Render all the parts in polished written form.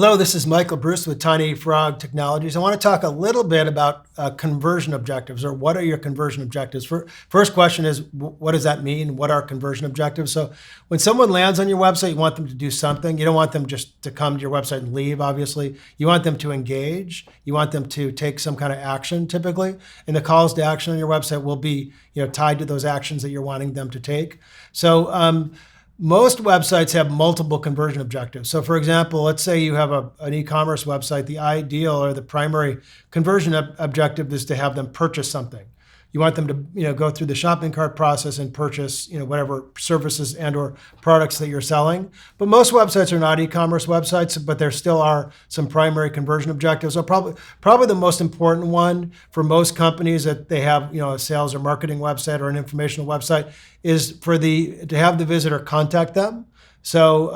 Hello, this is Mikel Bruce with TinyFrog Technologies. I want to talk a little bit about conversion objectives, or what are your conversion objectives? First question is, what does that mean? What are conversion objectives? So when someone lands on your website, you want them to do something. You don't want them just to come to your website and leave, obviously. You want them to engage. You want them to take some kind of action, typically. And the calls to action on your website will be tied to those actions that you're wanting them to take. So most websites have multiple conversion objectives. So for example, let's say you have an e-commerce website. The ideal or the primary conversion objective is to have them purchase something. You want them to go through the shopping cart process and purchase whatever services and or products that you're selling. But most websites are not e-commerce websites, but there still are some primary conversion objectives. So probably the most important one for most companies that they have a sales or marketing website or an informational website is to have the visitor contact them. So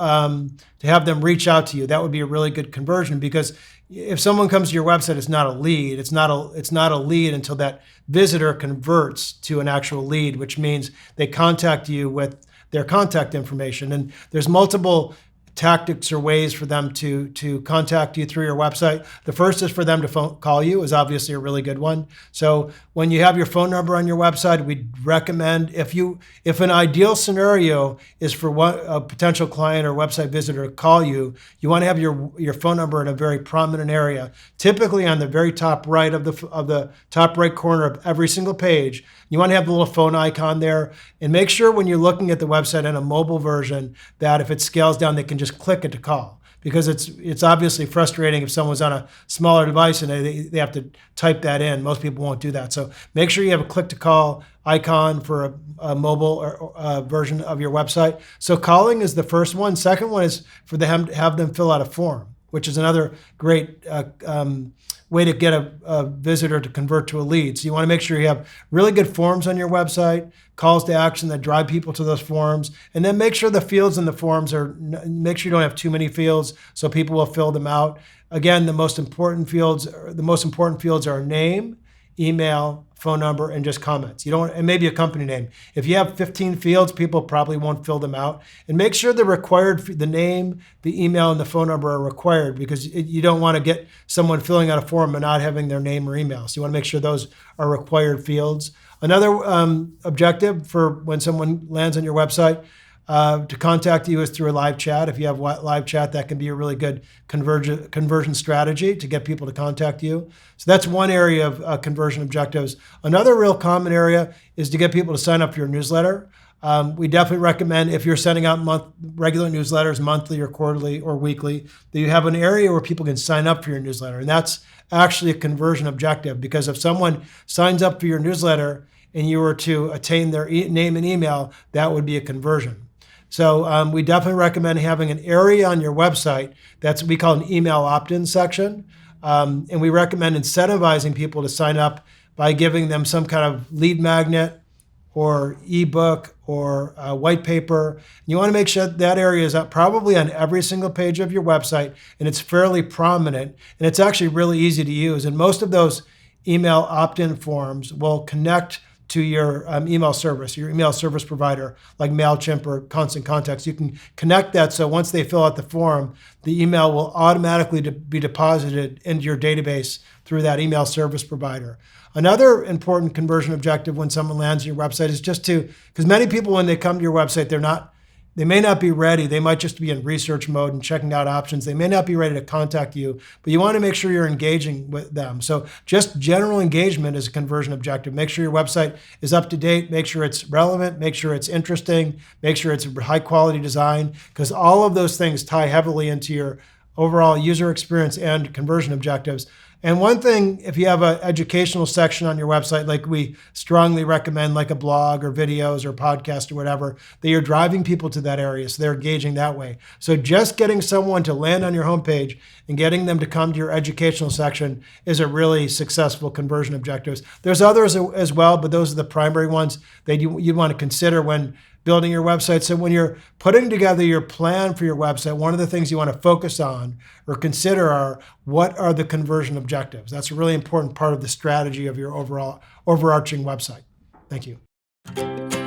to have them reach out to you, that would be a really good conversion, because if someone comes to your website, it's not a lead. It's not a lead until that visitor converts to an actual lead, which means they contact you with their contact information. And there's multiple tactics or ways for them to contact you through your website. The first is for them to call you, is obviously a really good one. So when you have your phone number on your website, we'd recommend, if an ideal scenario is for a potential client or website visitor to call you, you want to have your phone number in a very prominent area, typically on the very top right of the top right corner of every single page. You want to have the little phone icon there, and make sure when you're looking at the website in a mobile version that if it scales down, they can just click it to call, because it's obviously frustrating if someone's on a smaller device and they have to type that in. Most people won't do that. So make sure you have a click to call icon for a mobile version of your website. So calling is the first one. Second one is for them to have them fill out a form, which is another great way to get a visitor to convert to a lead. So you want to make sure you have really good forms on your website, calls to action that drive people to those forms, and then make sure the fields in the forms make sure you don't have too many fields so people will fill them out. Again, the most important fields are name, email, phone number, and just comments. And maybe a company name. If you have 15 fields, people probably won't fill them out. And make sure the name, the email, and the phone number are required, because you don't want to get someone filling out a form and not having their name or email. So you want to make sure those are required fields. Another objective for when someone lands on your website to contact you is through a live chat. If you have live chat, that can be a really good conversion strategy to get people to contact you. So that's one area of conversion objectives. Another real common area is to get people to sign up for your newsletter. We definitely recommend, if you're sending out regular newsletters, monthly or quarterly or weekly, that you have an area where people can sign up for your newsletter. And that's actually a conversion objective, because if someone signs up for your newsletter and you were to attain their name and email, that would be a conversion. So we definitely recommend having an area on your website we call an email opt-in section. And we recommend incentivizing people to sign up by giving them some kind of lead magnet or ebook or white paper. You want to make sure that area is up probably on every single page of your website, and it's fairly prominent, and it's actually really easy to use. And most of those email opt-in forms will connect to your email service provider, like MailChimp or Constant Contacts. You can connect that, so once they fill out the form, the email will automatically be deposited into your database through that email service provider. Another important conversion objective when someone lands on your website is because many people, when they come to your website, they may not be ready. They might just be in research mode and checking out options. They may not be ready to contact you, but you want to make sure you're engaging with them. So just general engagement is a conversion objective. Make sure your website is up to date. Make sure it's relevant. Make sure it's interesting. Make sure it's high quality design, because all of those things tie heavily into your overall user experience and conversion objectives. And one thing, if you have an educational section on your website, like we strongly recommend, like a blog or videos or podcast or whatever, that you're driving people to that area, so they're engaging that way. So just getting someone to land on your homepage and getting them to come to your educational section is a really successful conversion objective. There's others as well, but those are the primary ones that you want to consider when building your website. So when you're putting together your plan for your website, one of the things you want to focus on or consider are, what are the conversion objectives? That's a really important part of the strategy of your overarching website. Thank you.